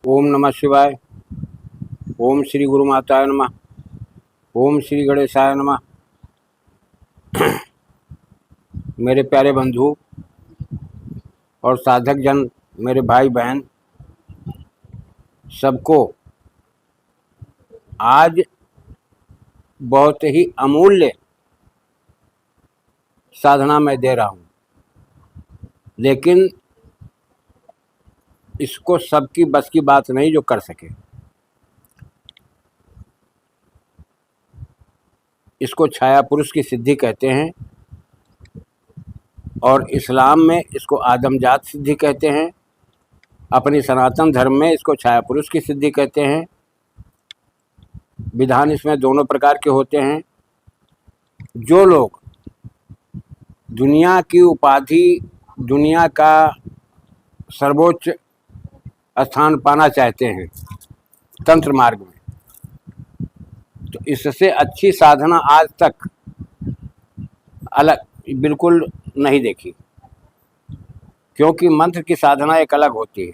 ओम नमः शिवाय। ओम श्री गुरु माताय नमः। ओम श्री गणेशाय नमः। मेरे प्यारे बंधु और साधक जन, मेरे भाई बहन, सबको आज बहुत ही अमूल्य साधना मैं दे रहा हूँ, लेकिन इसको सबकी बस की बात नहीं जो कर सके। इसको छाया पुरुष की सिद्धि कहते हैं और इस्लाम में इसको आदमजात सिद्धि कहते हैं। अपनी सनातन धर्म में इसको छाया पुरुष की सिद्धि कहते हैं। विधान इसमें दोनों प्रकार के होते हैं। जो लोग दुनिया की उपाधि, दुनिया का सर्वोच्च स्थान पाना चाहते हैं तंत्र मार्ग में, तो इससे अच्छी साधना आज तक अलग बिल्कुल नहीं देखी। क्योंकि मंत्र की साधना एक अलग होती है।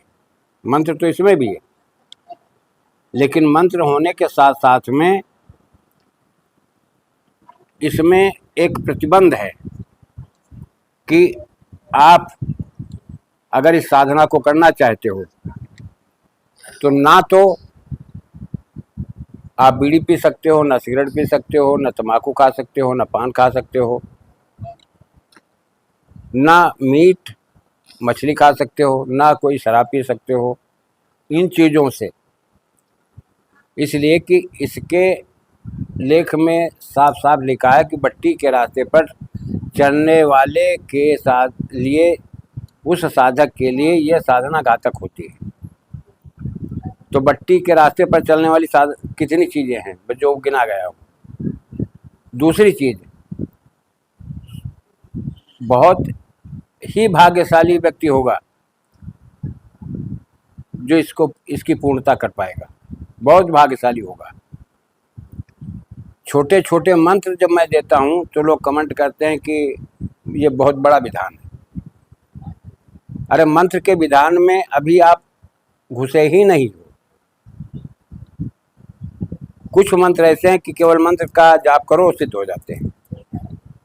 मंत्र तो इसमें भी है, लेकिन मंत्र होने के साथ साथ में इसमें एक प्रतिबंध है कि आप अगर इस साधना को करना चाहते हो तो ना तो आप बीड़ी पी सकते हो, ना सिगरेट पी सकते हो, ना तंबाकू खा सकते हो, ना पान खा सकते हो, ना मीट मछली खा सकते हो, ना कोई शराब पी सकते हो इन चीज़ों से। इसलिए कि इसके लेख में साफ साफ लिखा है कि भट्टी के रास्ते पर चलने वाले के साथ लिए, उस साधक के लिए यह साधना घातक होती है। तो भट्टी के रास्ते पर चलने वाली कितनी चीज़ें हैं जो गिना गया हो। दूसरी चीज़, बहुत ही भाग्यशाली व्यक्ति होगा जो इसकी पूर्णता कर पाएगा। बहुत भाग्यशाली होगा। छोटे छोटे मंत्र जब मैं देता हूँ तो लोग कमेंट करते हैं कि ये बहुत बड़ा विधान है। अरे मंत्र के विधान में अभी आप घुसे ही नहीं हो। कुछ मंत्र ऐसे हैं कि केवल मंत्र का जाप करो सिद्ध हो जाते हैं।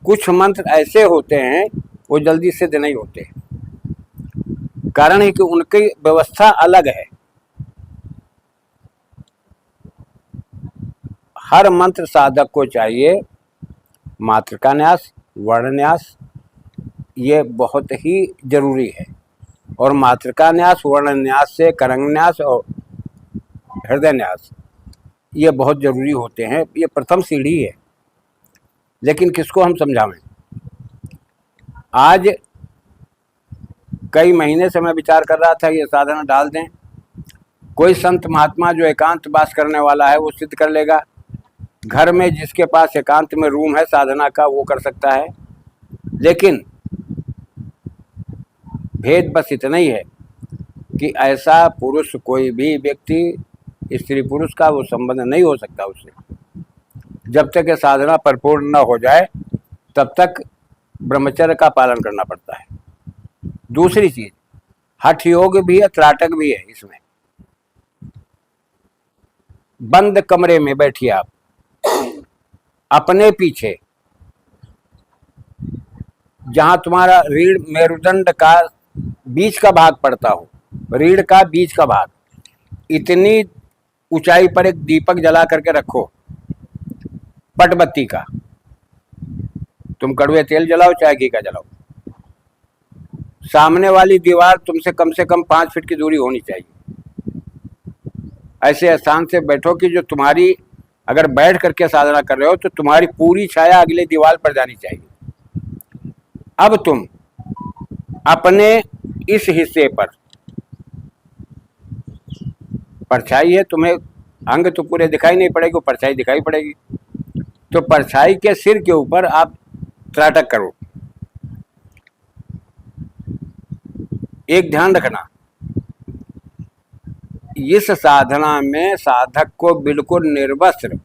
कुछ मंत्र ऐसे होते हैं वो जल्दी सिद्ध नहीं होते। कारण है कि उनकी व्यवस्था अलग है। हर मंत्र साधक को चाहिए मात्रा न्यास, वर्ण न्यास, ये बहुत ही जरूरी है। और मात्रा न्यास, वर्ण न्यास से करंग न्यास और हृदय न्यास ये बहुत जरूरी होते हैं। ये प्रथम सीढ़ी है। लेकिन किसको हम समझावें? आज कई महीने से मैं विचार कर रहा था ये साधना डाल दें। कोई संत महात्मा जो एकांत वास करने वाला है वो सिद्ध कर लेगा। घर में जिसके पास एकांत में रूम है साधना का वो कर सकता है। लेकिन भेद बस इतना ही है कि ऐसा पुरुष, कोई भी व्यक्ति, स्त्री पुरुष का वो संबंध नहीं हो सकता उससे। जब तक ये साधना परिपूर्ण न हो जाए तब तक ब्रह्मचर्य का पालन करना पड़ता है। दूसरी चीज, हठ योग भी है, त्राटक भी है इसमें। बंद कमरे में बैठिए आप, अपने पीछे जहां तुम्हारा रीढ़ मेरुदंड का बीच का भाग पड़ता हो, रीढ़ का बीच का भाग, इतनी ऊंचाई पर एक दीपक जला करके रखो, पटबत्ती का। तुम कड़वे तेल जलाओ चाहे घी का जलाओ। सामने वाली दीवार तुमसे कम से कम 5 फीट की दूरी होनी चाहिए। ऐसे स्थान से बैठो कि जो तुम्हारी, अगर बैठ करके साधना कर रहे हो तो तुम्हारी पूरी छाया अगले दीवार पर जानी चाहिए। अब तुम अपने इस हिस्से पर, परछाई है, तुम्हें अंग तो पूरे दिखाई नहीं पड़ेगी, परछाई दिखाई पड़ेगी। तो परछाई के सिर के ऊपर आप त्राटक करो। एक ध्यान रखना, इस साधना में साधक को बिल्कुल निर्वस्त्र,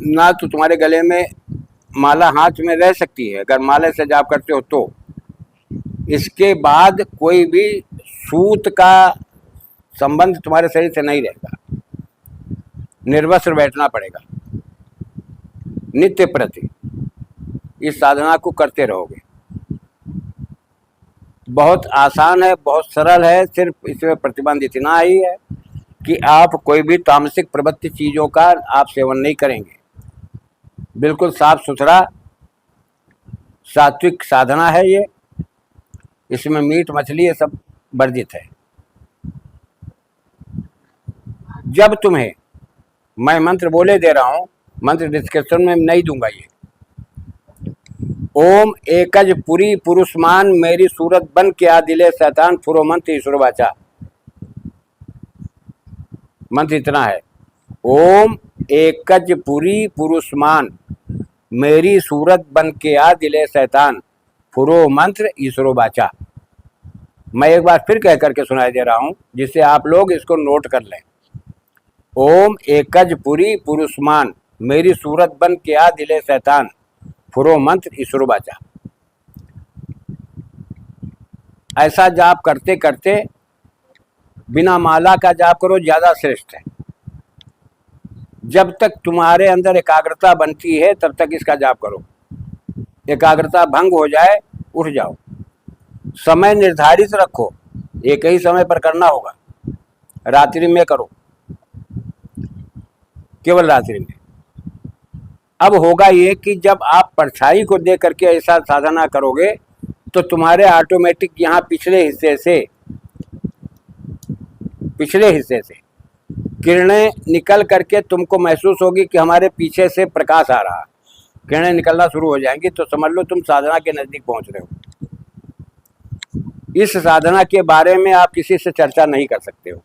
ना तो तुम्हारे गले में माला हाथ में रह सकती है अगर माले से जाप करते हो तो। इसके बाद कोई भी सूत का संबंध तुम्हारे शरीर से नहीं रहेगा, निर्वस्त्र बैठना पड़ेगा नित्य प्रति। इस साधना को करते रहोगे। बहुत आसान है, बहुत सरल है, सिर्फ इसमें प्रतिबंध इतना ही है कि आप कोई भी तामसिक प्रवृत्ति चीज़ों का आप सेवन नहीं करेंगे। बिल्कुल साफ सुथरा सात्विक साधना है ये। इसमें मीट मछली ये सब वर्जित है। जब तुम्हें मैं मंत्र बोले दे रहा हूं, मंत्र डिस्क्रिप्शन में नहीं दूंगा ये। ओम एकज पुरी पुरुषमान मेरी सूरत बन के आ दिले शैतान फुरो मंत्र ईश्वर वाचा। मंत्र इतना है, ओम एकज पुरी पुरुषमान मेरी सूरत बन के आ दिले शैतान फुरो मंत्र ईश्वरो बाचा। मैं एक बार फिर कह करके सुनाई दे रहा हूं, जिससे आप लोग इसको नोट कर लें। ओम एकज पुरी पुरुषमान मेरी सूरत बन के आ दिले शैतान फुरो मंत्र ईश्वरो बाचा। ऐसा जाप करते करते बिना माला का जाप करो, ज्यादा श्रेष्ठ है। जब तक तुम्हारे अंदर एकाग्रता बनती है तब तक इसका जाप करो। एकाग्रता भंग हो जाए उठ जाओ। समय निर्धारित रखो, एक ही समय पर करना होगा। रात्रि में करो, केवल रात्रि में। अब होगा ये कि जब आप परछाई को देख करके ऐसा साधना करोगे तो तुम्हारे ऑटोमेटिक यहाँ पिछले हिस्से से किरणें निकल करके तुमको महसूस होगी कि हमारे पीछे से प्रकाश आ रहा। किरणें निकलना शुरू हो जाएंगी तो समझ लो तुम साधना के नजदीक पहुंच रहे हो। इस साधना के बारे में आप किसी से चर्चा नहीं कर सकते हो।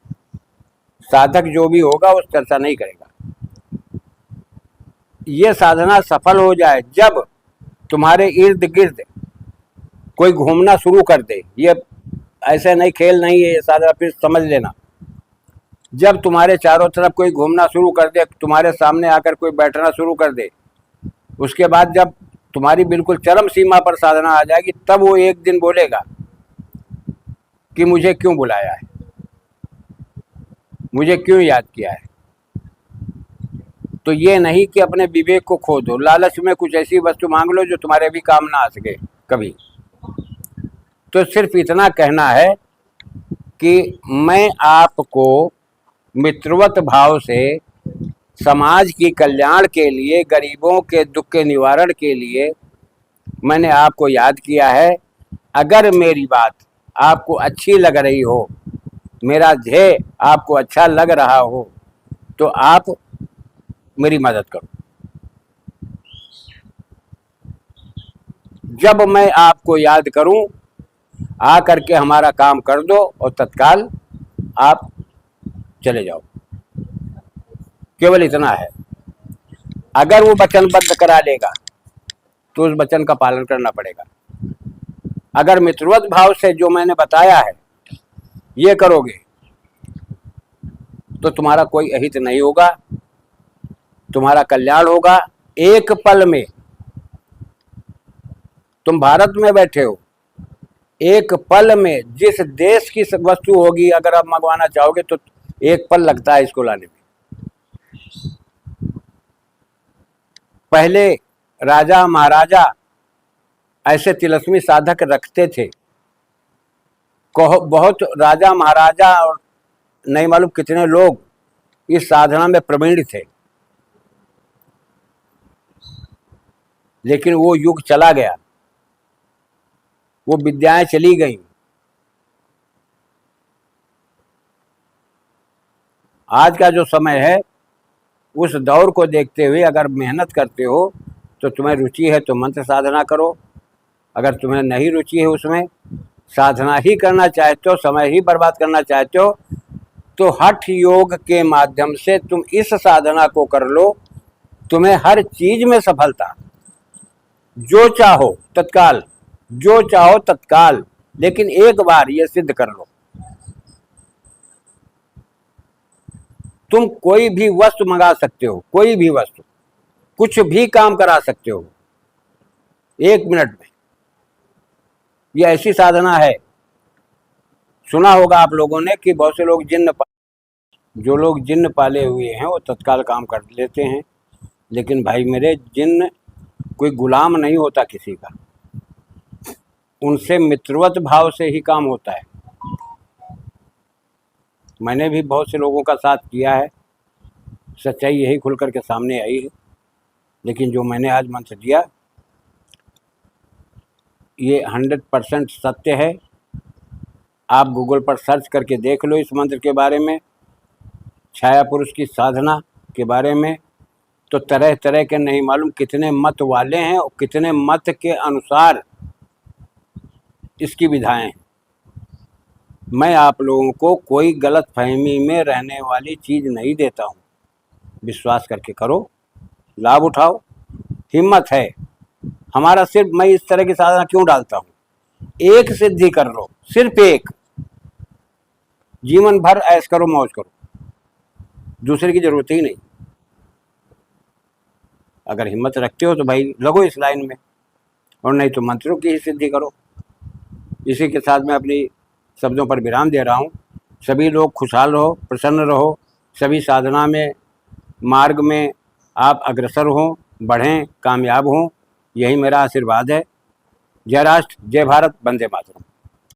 साधक जो भी होगा वो चर्चा नहीं करेगा। ये साधना सफल हो जाए जब तुम्हारे इर्द गिर्द कोई घूमना शुरू कर दे। ये ऐसे नहीं, खेल नहीं है ये साधना, फिर समझ लेना। जब तुम्हारे चारों तरफ कोई घूमना शुरू कर दे, तुम्हारे सामने आकर कोई बैठना शुरू कर दे, उसके बाद जब तुम्हारी बिल्कुल चरम सीमा पर साधना आ जाएगी, तब वो एक दिन बोलेगा कि मुझे क्यों बुलाया है, मुझे क्यों याद किया है। तो ये नहीं कि अपने विवेक को खो दो, लालच में कुछ ऐसी वस्तु मांग लो जो तुम्हारे भी काम ना आ सके कभी। तो सिर्फ इतना कहना है कि मैं आपको मित्रवत भाव से समाज की कल्याण के लिए, गरीबों के दुख के निवारण के लिए मैंने आपको याद किया है। अगर मेरी बात आपको अच्छी लग रही हो, मेरा ध्येय आपको अच्छा लग रहा हो, तो आप मेरी मदद करो। जब मैं आपको याद करूं, आ करके हमारा काम कर दो और तत्काल आप चले जाओ। केवल इतना है। अगर वो वचनबद्ध करा लेगा तो उस वचन का पालन करना पड़ेगा। अगर मित्रवत भाव से जो मैंने बताया है ये करोगे तो तुम्हारा कोई अहित नहीं होगा, तुम्हारा कल्याण होगा। एक पल में तुम भारत में बैठे हो, एक पल में जिस देश की वस्तु होगी अगर आप मंगवाना चाहोगे तो एक पल लगता है इसको लाने में। पहले राजा महाराजा ऐसे तिलस्मी साधक रखते थे। बहुत राजा महाराजा और नहीं मालूम कितने लोग इस साधना में प्रवीण थे, लेकिन वो युग चला गया, वो विद्याएं चली गईं। आज का जो समय है उस दौर को देखते हुए अगर मेहनत करते हो तो तुम्हें रुचि है तो मंत्र साधना करो। अगर तुम्हें नहीं रुचि है उसमें, साधना ही करना चाहते हो, समय ही बर्बाद करना चाहते हो, तो हठ योग के माध्यम से तुम इस साधना को कर लो। तुम्हें हर चीज में सफलता, जो चाहो तत्काल, जो चाहो तत्काल, लेकिन एक बार ये सिद्ध कर लो। तुम कोई भी वस्तु मंगा सकते हो, कोई भी वस्तु, कुछ भी काम करा सकते हो 1 मिनट में। ये ऐसी साधना है, सुना होगा आप लोगों ने कि बहुत से लोग जिन्न जो लोग जिन्न पाले हुए हैं वो तत्काल काम कर लेते हैं, लेकिन भाई मेरे जिन्न कोई गुलाम नहीं होता किसी का, उनसे मित्रवत भाव से ही काम होता है। मैंने भी बहुत से लोगों का साथ किया है, सच्चाई यही खुल कर के सामने आई है। लेकिन जो मैंने आज मंत्र दिया ये 100% सत्य है। आप गूगल पर सर्च करके देख लो इस मंत्र के बारे में, छाया पुरुष की साधना के बारे में, तो तरह तरह के नहीं मालूम कितने मत वाले हैं और कितने मत के अनुसार इसकी विधाएं हैं। मैं आप लोगों को कोई गलत फहमी में रहने वाली चीज़ नहीं देता हूँ। विश्वास करके करो, लाभ उठाओ, हिम्मत है। हमारा सिर्फ, मैं इस तरह की साधना क्यों डालता हूँ, एक सिद्धि कर लो, सिर्फ एक, जीवन भर ऐश करो, मौज करो, दूसरे की जरूरत ही नहीं। अगर हिम्मत रखते हो तो भाई लगो इस लाइन में, और नहीं तो मंत्रों की ही सिद्धि करो। इसी के साथ मैं अपनी शब्दों पर विराम दे रहा हूँ। सभी लोग खुशहाल रहो, प्रसन्न रहो, सभी साधना में, मार्ग में आप अग्रसर हों, बढ़ें, कामयाब हों, यही मेरा आशीर्वाद है। जय राष्ट्र, जय भारत, वंदे मातरम।